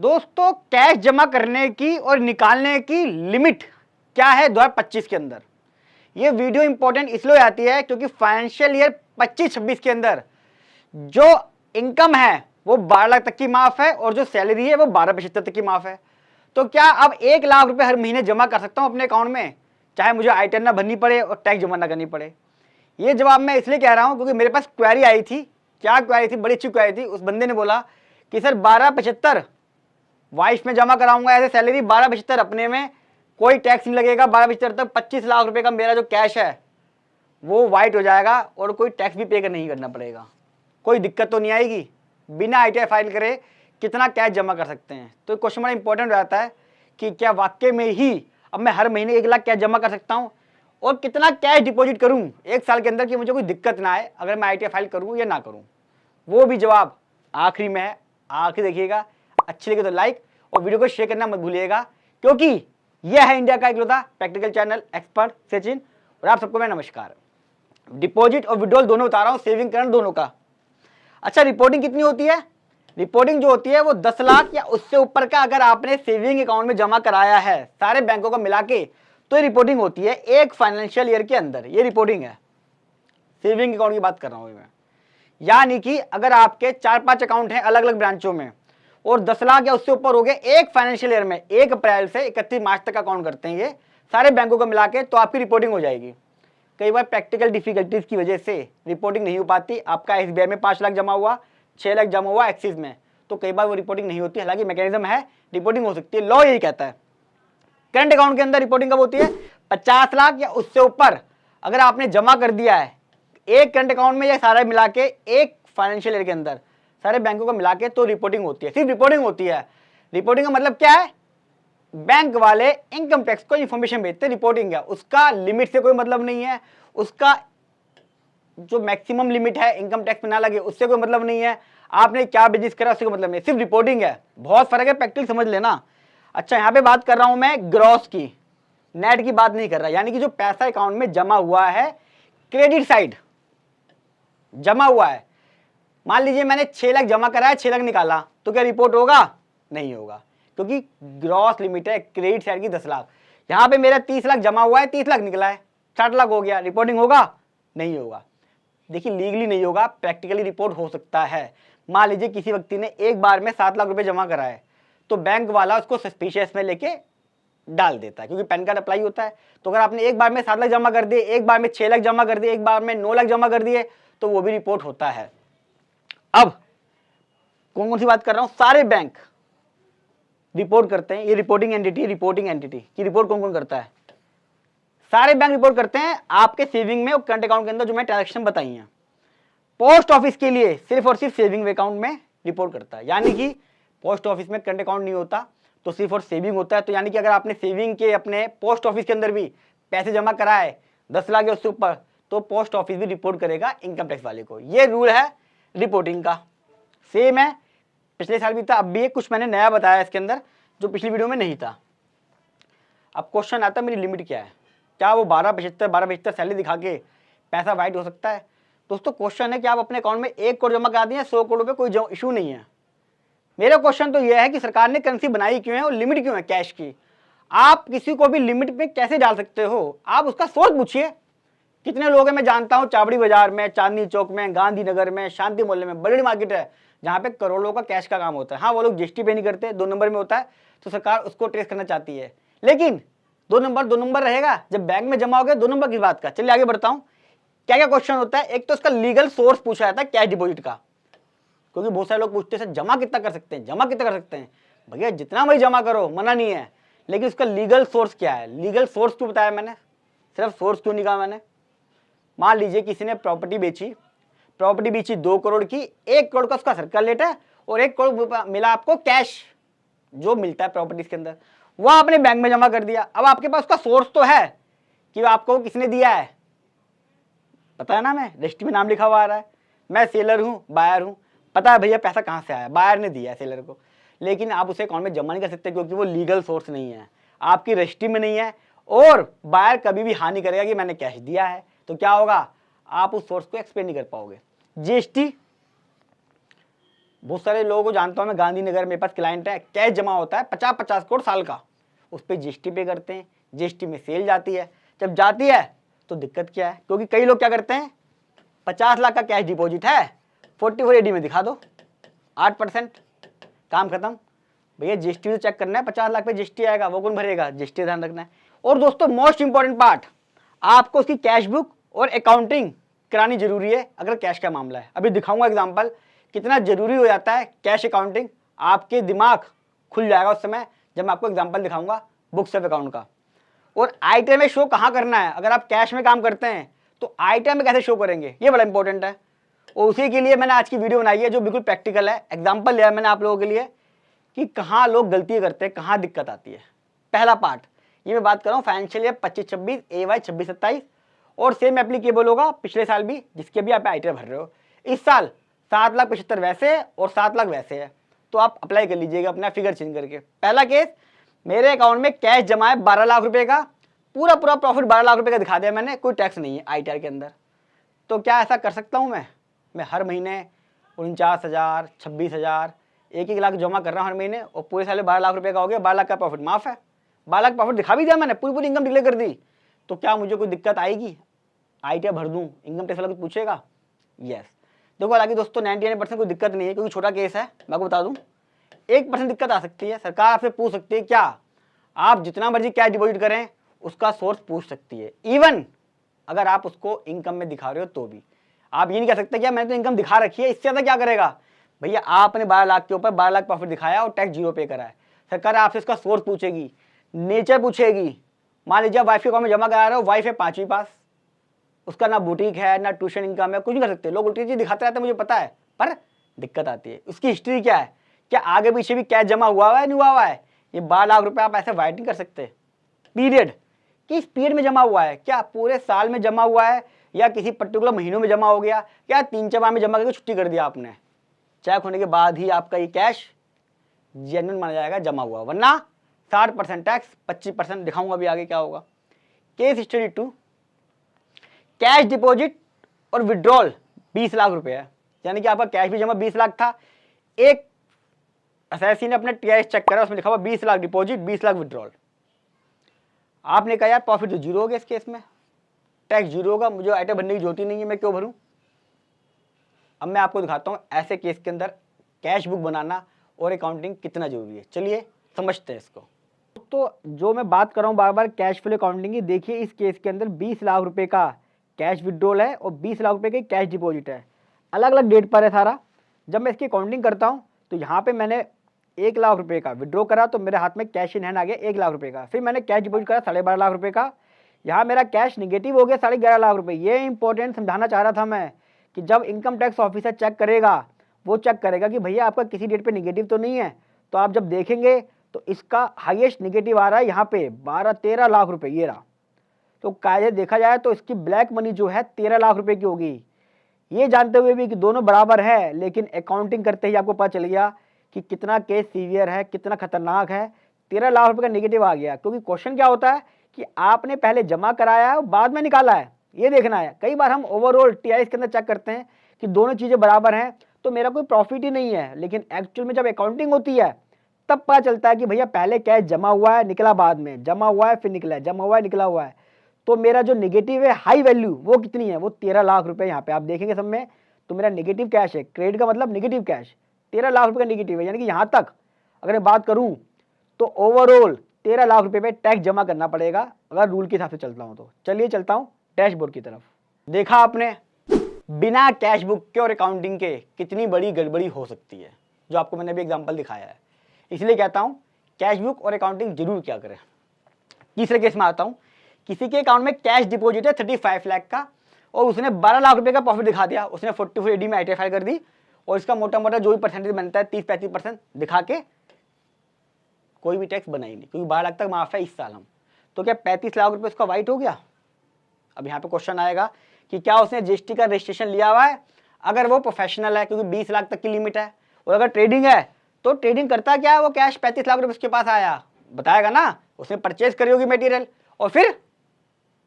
दोस्तों कैश जमा करने की और निकालने की लिमिट क्या है 2025 के अंदर। ये वीडियो इंपॉर्टेंट इसलिए आती है क्योंकि फाइनेंशियल ईयर 25-26 के अंदर जो इनकम है वो 12 लाख तक की माफ है और जो सैलरी है वो 12% तक की माफ है। तो क्या अब 1 लाख रुपए हर महीने जमा कर सकता हूं अपने अकाउंट में, चाहे मुझे आईटीआर ना भरनी पड़े और टैक्स जमा ना करनी पड़े? ये जवाब मैं इसलिए कह रहा हूं क्योंकि मेरे पास क्वेरी आई थी। क्या क्वेरी थी? बड़ी अच्छी क्वेरी थी। उस बंदे ने बोला कि सर 1275 वाइफ में जमा कराऊंगा ऐसे सैलरी, 1275 अपने में, कोई टैक्स नहीं लगेगा, 1275 तक 25 लाख रुपए का मेरा जो कैश है वो वाइट हो जाएगा और कोई टैक्स भी पे नहीं करना पड़ेगा, कोई दिक्कत तो नहीं आएगी, बिना आईटीआर फाइल करे कितना कैश जमा कर सकते हैं। तो क्वेश्चन बड़ा इंपॉर्टेंट रहता है कि क्या वाकई में ही अब मैं हर महीने 1 लाख कैश जमा कर सकता हूँ और कितना कैश डिपॉजिट करूँ 1 साल के अंदर कि मुझे कोई दिक्कत ना आए अगर मैं आईटीआर फाइल करूँ या ना करूँ। वो भी जवाब आखिरी में है, आखिर देखिएगा। अच्छी लगे तो लाइक और वीडियो को शेयर करना मत भूलिएगा, क्योंकि यह है इंडिया का इकलौता प्रैक्टिकल चैनल एक्सपर्ट सचिन। और आप सबको मैं नमस्कार। डिपॉजिट और विड्रॉल दोनों बता रहा हूं, सेविंग करंट दोनों का। अच्छा, रिपोर्टिंग कितनी होती है? रिपोर्टिंग जो होती है वो 10 लाख या उससे ऊपर का अगर आपने सेविंग अकाउंट में जमा कराया है सारे बैंकों को मिला के, तो ये रिपोर्टिंग होती है एक फाइनेंशियल ईयर के अंदर। ये रिपोर्टिंग है, सेविंग अकाउंट की बात कर रहा हूं मैं। यानी कि अगर आपके 4-5 अकाउंट हैं अलग अलग ब्रांचों में और 10 लाख या उससे ऊपर हो गए एक फाइनेंशियल ईयर में, 1 अप्रैल से 31 मार्च तक अकाउंट करते हैं ये सारे बैंकों को मिला के, तो आपकी रिपोर्टिंग हो जाएगी। कई बार प्रैक्टिकल डिफिकल्टीज की वजह से रिपोर्टिंग नहीं हो पाती। आपका एसबीआई में 5 लाख जमा हुआ, 6 लाख जमा हुआ एक्सिस में, तो कई बार वो रिपोर्टिंग नहीं होती। हालांकि मैकेनिज्म है, रिपोर्टिंग हो सकती है, लॉ यही कहता है। करंट अकाउंट के अंदर रिपोर्टिंग कब होती है? 50 लाख या उससे ऊपर अगर आपने जमा कर दिया है एक करंट अकाउंट में या सारा मिला के एक फाइनेंशियल ईयर के अंदर सारे बैंकों को मिला के, तो रिपोर्टिंग होती है। सिर्फ रिपोर्टिंग होती है। रिपोर्टिंग का मतलब क्या है? बैंक वाले इनकम टैक्स को इंफॉर्मेशन भेजते हैं, रिपोर्टिंग है। उसका लिमिट से कोई मतलब नहीं है, उसका जो मैक्सिमम लिमिट है इनकम टैक्स में ना लगे उससे कोई मतलब नहीं है, आपने क्या बिजनेस करा उससे कोई मतलब नहीं, सिर्फ रिपोर्टिंग है। बहुत फर्क है, प्रैक्टिकल समझ लेना। अच्छा, यहां पे बात कर रहा हूं मैं ग्रॉस की, नेट की बात नहीं कर रहा। यानी कि जो पैसा अकाउंट में जमा हुआ है, क्रेडिट साइड जमा हुआ है। मान लीजिए मैंने 6 लाख जमा कराया, 6 लाख निकाला, तो क्या रिपोर्ट होगा? नहीं होगा, क्योंकि ग्रॉस लिमिट है क्रेडिट साइड की 10 लाख। यहां पे मेरा 30 लाख जमा हुआ है, 30 लाख निकला है, 60 लाख हो गया, रिपोर्टिंग होगा? नहीं होगा। देखिए, लीगली नहीं होगा, प्रैक्टिकली रिपोर्ट हो सकता है। मान लीजिए किसी व्यक्ति ने एक बार में 7 लाख रुपए जमा कराए, तो बैंक वाला उसको सस्पिशियस में लेके डाल देता है, क्योंकि पैन कार्ड अप्लाई होता है। तो अगर आपने एक बार में 7 लाख जमा कर दिए, एक बार में 6 लाख जमा कर दिए, एक बार में 9 लाख जमा कर दिए, तो वो भी रिपोर्ट होता है। अब कौन कौन सी बात कर रहा हूं? सारे बैंक रिपोर्ट करते हैं। ये रिपोर्टिंग एंटिटी, रिपोर्टिंग एंटिटी की रिपोर्ट कौन कौन करता है? सारे बैंक रिपोर्ट करते हैं आपके सेविंग में और करंट अकाउंट के अंदर जो मैं ट्रांजैक्शन बताई हैं। पोस्ट ऑफिस के लिए सिर्फ और सिर्फ सेविंग अकाउंट में रिपोर्ट करता है। यानी कि पोस्ट ऑफिस में करंट अकाउंट नहीं होता, तो सिर्फ और सेविंग होता है। तो यानी कि अगर आपने सेविंग के अपने पोस्ट ऑफिस के अंदर भी पैसे जमा कराए 10 लाख या उससे ऊपर, तो पोस्ट ऑफिस भी रिपोर्ट करेगा इनकम टैक्स वाले को। ये रूल है रिपोर्टिंग का। सेम है, पिछले साल भी था, अब भी है, कुछ मैंने नया बताया इसके अंदर जो पिछली वीडियो में नहीं था। अब क्वेश्चन आता है मेरी लिमिट क्या है? क्या वो 1275 सैलरी दिखा के पैसा वाइट हो सकता है? दोस्तों क्वेश्चन है कि आप अपने अकाउंट में 1 करोड़ जमा करा दिए, 100 करोड़ रुपए, कोई इशू नहीं है। मेरा क्वेश्चन तो यह है कि सरकार ने करेंसी बनाई क्यों है और लिमिट क्यों है कैश की? आप किसी को भी लिमिट पे कैसे डाल सकते हो? आप उसका सोच पूछिए। कितने लोग हैं मैं जानता हूं, चावड़ी बाजार में, चांदनी चौक में, गांधीनगर में, शांति मोहल्ले में बड़ी मार्केट है जहां पे करोड़ों का कैश का काम होता है। हाँ, वो लोग जीएसटी पे नहीं करते, 2 नंबर में होता है, तो सरकार उसको ट्रेस करना चाहती है। लेकिन 2 नंबर रहेगा जब बैंक में जमा हो गया, 2 नंबर की बात का। चलिए आगे बढ़ता हूं। क्या क्या क्वेश्चन होता है? एक तो उसका लीगल सोर्स पूछा जाता है कैश डिपॉजिट का, क्योंकि बहुत सारे लोग पूछते हैं जमा कितना कर सकते हैं, जमा कितना कर सकते हैं? भैया जितना भाई जमा करो, मना नहीं है, लेकिन उसका लीगल सोर्स क्या है? लीगल सोर्स क्यों बताया मैंने? सिर्फ सोर्स क्यों नहीं कहा मैंने? मान लीजिए किसी ने प्रॉपर्टी बेची 2 करोड़ की, 1 करोड़ का उसका सर्कल रेट है और 1 करोड़ मिला आपको कैश जो मिलता है प्रॉपर्टीज के अंदर, वह आपने बैंक में जमा कर दिया। अब आपके पास उसका सोर्स तो है कि आपको किसने दिया है, पता है ना, मैं रजिस्ट्री में नाम लिखा हुआ आ रहा है, मैं सेलर हूं, बायर हूं, पता है भैया पैसा कहां से आया, बायर ने दिया है सेलर को। लेकिन आप उसे अकाउंट में जमा नहीं कर सकते क्योंकि वो लीगल सोर्स नहीं है, आपकी रजिस्ट्री में नहीं है, और बायर कभी भी हानि करेगा कि मैंने कैश दिया है, तो क्या होगा? आप उस सोर्स को एक्सप्लेन नहीं कर पाओगे। जीएसटी बहुत सारे लोगों को जानता हूँ मैं, गांधीनगर मेरे पास क्लाइंट है, कैश जमा होता है 50-50 करोड़ साल का, उस पर जीएसटी पे करते हैं, जीएसटी में सेल जाती है, जब जाती है तो दिक्कत क्या है, क्योंकि कई लोग क्या करते हैं 50 लाख का कैश डिपॉजिट है 44 एडी में दिखा दो 8%, काम खत्म। भैया जीएसटी तो चेक करना है, 50 लाख पे जीएसटी आएगा, वो कौन भरेगा, जीएसटी ध्यान रखना है। और दोस्तों मोस्ट इंपॉर्टेंट पार्ट, आपको उसकी कैश बुक और अकाउंटिंग करानी जरूरी है अगर कैश का मामला है। अभी दिखाऊंगा एग्जांपल कितना जरूरी हो जाता है कैश अकाउंटिंग, आपके दिमाग खुल जाएगा उस समय जब मैं आपको एग्जांपल दिखाऊंगा बुक्स ऑफ अकाउंट का। और आईटीआर में शो कहाँ करना है, अगर आप कैश में काम करते हैं तो आईटीआर में कैसे शो करेंगे, ये बड़ा इंपॉर्टेंट है। और उसी के लिए मैंने आज की वीडियो बनाई है जो बिल्कुल प्रैक्टिकल है, एग्जाम्पल लिया मैंने आप लोगों के लिए कि कहाँ लोग गलती करते हैं, कहाँ दिक्कत आती है। पहला पार्ट ये मैं बात कर रहा हूँ फाइनेंशियल ईयर 25-26 AY 26-27, और सेम एप्लीकेबल होगा पिछले साल भी जिसके भी आप आईटीआर भर रहे हो। इस साल 7,75,000 वैसे है और 7 लाख वैसे है, तो आप अप्लाई कर लीजिएगा अपना फिगर चेंज करके। पहला केस, मेरे अकाउंट में कैश जमा है 12 लाख रुपए का, पूरा प्रॉफिट 12 लाख रुपए का दिखा दिया मैंने, कोई टैक्स नहीं है आईटीआर के अंदर। तो क्या ऐसा कर सकता हूँ मैं हर महीने 49,000 26,000 1-1 लाख जमा कर रहा हूँ हर महीने, और पूरे साल 12 लाख रुपए का हो गया, 12 लाख का प्रॉफिट माफ है, 12 लाख प्रॉफिट दिखा भी दिया मैंने, पूरी इनकम डिक्लेयर कर दी, तो क्या मुझे कोई दिक्कत आएगी, आईटीआर भर दूँ, इनकम टैक्स वाला कुछ पूछेगा? यस। देखो हालांकि दोस्तों 99% कोई दिक्कत नहीं है, क्योंकि छोटा केस है, मैं आपको बता दूं 1% दिक्कत आ सकती है। सरकार आपसे पूछ सकती है, क्या आप जितना मर्जी कैश डिपॉजिट करें उसका सोर्स पूछ सकती है, इवन अगर आप उसको इनकम में दिखा रहे हो तो भी। आप ये नहीं कह सकते क्या मैंने तो इनकम दिखा रखी है, इससे ज़्यादा क्या करेगा। भैया आपने 12 लाख के ऊपर 12 लाख प्रॉफिट दिखाया और टैक्स 0 पे करा है, सरकार आपसे इसका सोर्स पूछेगी, नेचर पूछेगी। मान लीजिए वाइफ के अकाउंट में जमा करा रहे हो, वाइफ है 5वीं पास, उसका ना बुटीक है ना ट्यूशन इनकम है, कुछ नहीं कर सकते, लोग उल्टी चीज दिखाते रहते हैं मुझे पता है, पर दिक्कत आती है। उसकी हिस्ट्री क्या है, क्या आगे पीछे भी कैश जमा हुआ है नहीं हुआ है, ये 12 लाख रुपए आप ऐसे वाइट नहीं कर सकते। पीरियड, किस पीरियड में जमा हुआ है, क्या पूरे साल में जमा हुआ है या किसी पर्टिकुलर महीनों में जमा हो गया, क्या 3-4 माह में जमा करके छुट्टी कर दिया आपने, चेक होने के बाद ही आपका ये कैश जेन्युइन माना जाएगा, जमा हुआ, वरना 60% टैक्स 25% दिखाऊंगा अभी आगे क्या होगा। केस स्टडी 2, कैश डिपॉजिट और विड्रॉल 20 लाख रुपए है, यानी कि आपका कैश भी जमा 20 लाख था, एक एसएससी ने अपने कैश चेक करा, उसमें लिखा हुआ 20 लाख डिपॉजिट 20 लाख विड्रॉल। आपने कहा यार प्रॉफिट तो 0 हो गया इस केस में, टैक्स 0 होगा, मुझे आइटम भरने की जरूरत ही नहीं है, मैं क्यों भरूं। अब मैं आपको दिखाता हूं ऐसे केस के अंदर कैश बुक बनाना और अकाउंटिंग कितना जरूरी है, चलिए समझते हैं इसको। तो जो मैं बात कर रहा हूँ बार बार कैश फ्लो अकाउंटिंग की, देखिए इस केस के अंदर 20 लाख रुपए का कैश विड्रॉल है और 20 लाख रुपए की कैश डिपॉजिट है, अलग अलग डेट पर है सारा। जब मैं इसकी अकाउंटिंग करता हूँ तो यहाँ पे मैंने 1 लाख रुपए का विड्रॉ करा तो मेरे हाथ में कैश इन हैंड आ गया 1 लाख रुपए का, फिर मैंने कैश डिपॉजिट करा 12.5 लाख रुपए का, यहाँ मेरा कैश निगेटिव हो गया 11.5 लाख रुपए। ये इंपॉर्टेंट समझाना चाह रहा था मैं कि जब इनकम टैक्स ऑफिसर चेक करेगा, वो चेक करेगा कि भैया आपका किसी डेट पे निगेटिव तो नहीं है, तो आप जब देखेंगे तो इसका हाईएस्ट निगेटिव आ रहा है यहाँ पे 12-13 लाख रुपए, ये रहा। तो कायदे देखा जाए तो इसकी ब्लैक मनी जो है 13 लाख रुपए की होगी। ये जानते हुए भी कि दोनों बराबर है, लेकिन अकाउंटिंग करते ही आपको पता चल गया कि कितना केस सीवियर है, कितना खतरनाक है, 13 लाख रुपए का निगेटिव आ गया। क्योंकि क्वेश्चन क्या होता है कि आपने पहले जमा कराया है और बाद में निकाला है, ये देखना है। कई बार हम ओवरऑल टीआईएस के अंदर चेक करते हैं कि दोनों चीजें बराबर हैं तो मेरा कोई प्रॉफिट ही नहीं है, लेकिन एक्चुअल में जब अकाउंटिंग होती है तब पता चलता है कि भैया पहले कैश जमा हुआ है, निकला बाद में, जमा हुआ है फिर निकला है, जमा हुआ है निकला हुआ है। तो मेरा जो निगेटिव है हाई वैल्यू वो कितनी है, वो 13 लाख रुपए। यहाँ पे आप देखेंगे सब में तो मेरा निगेटिव कैश है, क्रेडिट का मतलब निगेटिव कैश, 13 लाख रुपए का निगेटिव है। यानी कि यहाँ तक अगर मैं बात करूँ तो ओवरऑल 13 लाख रुपए पे टैक्स जमा करना पड़ेगा अगर रूल के हिसाब से चलता हूँ तो। चलिए चलता हूँ डैशबोर्ड की तरफ। देखा आपने बिना कैश बुक के और अकाउंटिंग के कितनी बड़ी गड़बड़ी हो सकती है, जो आपको मैंने भी एग्जांपल दिखाया है। इसलिए कहता हूँ कैश बुक और अकाउंटिंग जरूर क्या करें। तीसरे केस में आता हूँ, किसी के अकाउंट में कैश डिपॉजिट है 35 लाख का और उसने 12 लाख रुपए का प्रॉफिट दिखा दिया, उसने 44 एडी में आईटीआर फाइल कर दी और इसका मोटा मोटा जो भी परसेंटेज बनता है 30-35% दिखा के कोई भी टैक्स बनाई नहीं, क्योंकि 12 लाख तक माफ है इस साल हम। तो क्या 35 लाख रुपए उसका वाइट हो गया। अब यहाँ पे क्वेश्चन आएगा कि क्या उसने जीएसटी का रजिस्ट्रेशन लिया हुआ है, अगर वो प्रोफेशनल है क्योंकि 20 लाख तक की लिमिट है, और अगर ट्रेडिंग है तो ट्रेडिंग करता क्या है, वो कैश 35 लाख रुपए उसके पास आया बताएगा ना, उसने परचेज करी होगी मटेरियल और फिर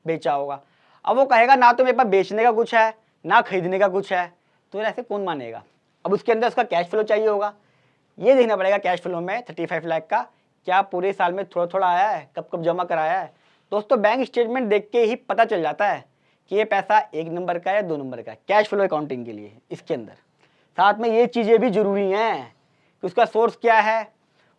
बेचा होगा। अब वो कहेगा ना तो मेरे पास बेचने का कुछ है ना खरीदने का कुछ है, तो ऐसे कौन मानेगा। अब उसके अंदर उसका कैश फ्लो चाहिए होगा, ये देखना पड़ेगा कैश फ्लो में 35 लाख का क्या पूरे साल में थोड़ा थोड़ा आया है, कब कब जमा कराया है। दोस्तों बैंक स्टेटमेंट देख के ही पता चल जाता है कि ये पैसा 1 नंबर का है या 2 नंबर का है कैश फ्लो अकाउंटिंग के लिए। इसके अंदर साथ में ये चीज़ें भी जरूरी हैं कि उसका सोर्स क्या है,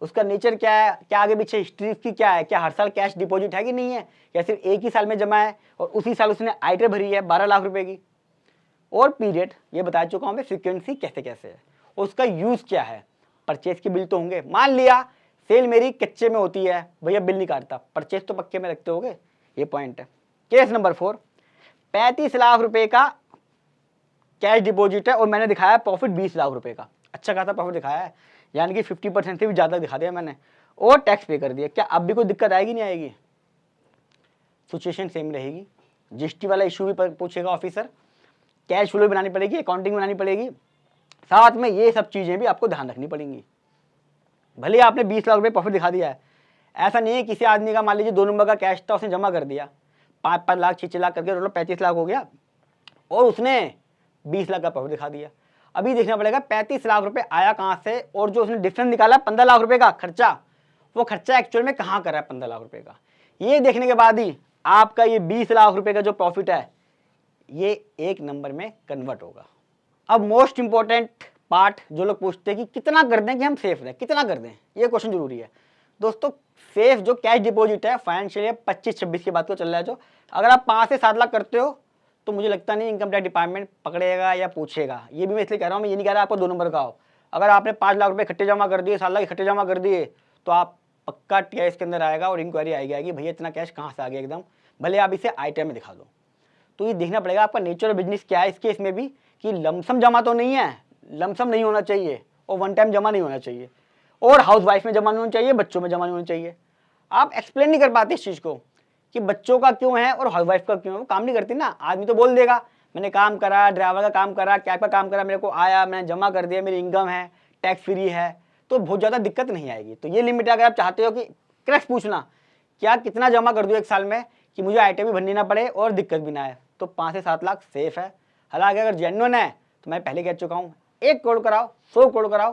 उसका नेचर क्या है, क्या आगे पीछे हिस्ट्री उसकी क्या है, क्या हर साल कैश डिपॉजिट है कि नहीं है, या सिर्फ एक ही साल में जमा है और उसी साल उसने आइटम भरी है 12 लाख रुपए की। और पीरियड ये बता चुका हूँ मैं, फ्रीक्वेंसी कैसे कैसे है, उसका यूज़ क्या है। परचेज के बिल तो होंगे, मान लिया सेल मेरी कच्चे में होती है, भैया बिल नहीं काटता, परचेज तो पक्के में रखते होगे, ये पॉइंट है। केस नंबर 4, 35 लाख रुपए का कैश डिपॉजिट है और मैंने दिखाया प्रॉफिट 20 लाख रुपए का, अच्छा खासा प्रॉफिट दिखाया है, यानी कि 50% से भी ज़्यादा दिखा दिया मैंने, और टैक्स पे कर दिया। क्या अब भी कोई दिक्कत आएगी नहीं आएगी? सिचुएशन सेम रहेगी, जीएसटी वाला इशू भी पूछेगा ऑफिसर, कैश फ्लो बनानी पड़ेगी, अकाउंटिंग बनानी पड़ेगी, साथ में ये सब चीज़ें भी आपको ध्यान रखनी पड़ेंगी। भले आपने 20 लाख रुपए प्रॉफिट दिखा दिया है, ऐसा नहीं है किसी आदमी का मान लीजिए 2 नंबर का कैश था, उसने जमा कर दिया 5 लाख 6 लाख करके, टोटल 35 लाख हो गया और उसने 20 लाख का प्रॉफिट दिखा दिया। अभी देखना पड़ेगा 35 लाख रुपए आया कहाँ से, और जो उसने डिफरेंस निकाला 15 लाख रुपए का खर्चा, वो खर्चा एक्चुअल में कहाँ करा है 15 लाख रुपए का, ये देखने के बाद ही आपका ये 20 लाख रुपए का जो प्रॉफिट है ये 1 नंबर में कन्वर्ट होगा। अब मोस्ट इंपॉर्टेंट पार्ट, जो लोग पूछते हैं कि कितना कर दें कि हम सेफ रहें, कितना कर दें, ये क्वेश्चन जरूरी है। दोस्तों सेफ जो कैश डिपॉजिट है फाइनेंशियल ईयर 25-26 की बात को चल रहा है, जो अगर आप 5 से 7 लाख करते हो तो मुझे लगता नहीं इनकम टैक्स डिपार्टमेंट पकड़ेगा या पूछेगा। ये भी मैं इसलिए कह रहा हूँ, मैं ये नहीं कह रहा आपको 2 नंबर का हो। अगर आपने 5 लाख रुपए इकट्ठे जमा कर दिए, 7 लाख इकट्ठे जमा कर दिए, तो आप पक्का टीआईएस के अंदर आएगा और इंक्वायरी आएगी भैया इतना कैश कहाँ से आ गया एकदम, भले आप इसे आइटम में दिखा दो। तो ये देखना पड़ेगा आपका नेचर ऑफ बिजनेस क्या है इस केस में भी, कि लमसम जमा तो नहीं है, लमसम नहीं होना चाहिए और वन टाइम जमा नहीं होना चाहिए, और हाउस वाइफ में जमा नहीं होना चाहिए, बच्चों में जमा नहीं होना चाहिए। आप एक्सप्लेन नहीं कर पाते इस चीज़ को कि बच्चों का क्यों है और हाउस वाइफ का क्यों है, वो काम नहीं करती ना। आदमी तो बोल देगा मैंने काम करा, ड्राइवर का काम करा, कैब का काम करा, मेरे को आया, मैंने जमा कर दिया, मेरी इनकम है, टैक्स फ्री है, तो बहुत ज़्यादा दिक्कत नहीं आएगी। तो ये लिमिट है, अगर आप चाहते हो कि करेक्ट पूछना क्या कितना जमा कर दूँ 1 साल में कि मुझे आइटम भी भरनी ना पड़े और दिक्कत भी ना आए, तो 5 से 7 लाख सेफ है। हालांकि अगर जेन्युइन है तो मैं पहले कह चुका हूँ 1 करोड़ कराओ, 100 करोड़ कराओ,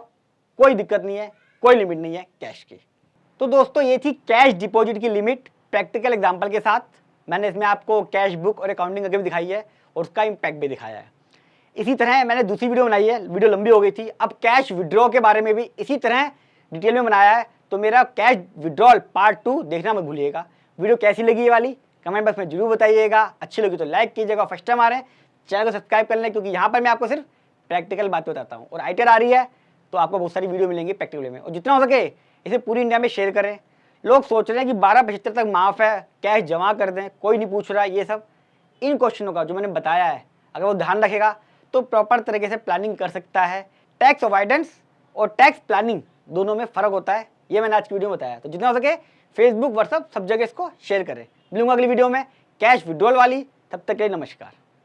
कोई दिक्कत नहीं है, कोई लिमिट नहीं है कैश की। तो दोस्तों ये थी कैश डिपॉजिट की लिमिट प्रैक्टिकल एग्जांपल के साथ। मैंने इसमें आपको कैश बुक और अकाउंटिंग करके भी दिखाई है और उसका इम्पैक्ट भी दिखाया है। इसी तरह मैंने दूसरी वीडियो बनाई है, वीडियो लंबी हो गई थी, अब कैश विड्रॉ के बारे में भी इसी तरह डिटेल में बनाया है, तो मेरा कैश विड्रॉल पार्ट 2 देखना मत भूलिएगा। वीडियो कैसी लगी ये वाली कमेंट बॉक्स में जरूर बताइएगा, अच्छी लगी तो लाइक कीजिएगा, फर्स्ट टाइम आ रहे हैं चैनल को सब्सक्राइब कर लें, क्योंकि यहाँ पर मैं आपको सिर्फ प्रैक्टिकल बात बताता हूँ, और आईटीआर आ रही है तो आपको बहुत सारी वीडियो मिलेंगी प्रैक्टिकल में, और जितना हो सके इसे पूरी इंडिया में शेयर करें। लोग सोच रहे हैं कि 12-75 तक माफ़ है, कैश जमा कर दें, कोई नहीं पूछ रहा है, ये सब इन क्वेश्चनों का जो मैंने बताया है अगर वो ध्यान रखेगा तो प्रॉपर तरीके से प्लानिंग कर सकता है। टैक्स अवॉइडेंस और टैक्स प्लानिंग दोनों में फ़र्क होता है, ये मैंने आज की वीडियो में बताया। तो जितना हो सके फेसबुक व्हाट्सअप सब जगह इसको शेयर करें। मिलूंगा अगली वीडियो में कैश विड्रॉल वाली, तब तक के लिए नमस्कार।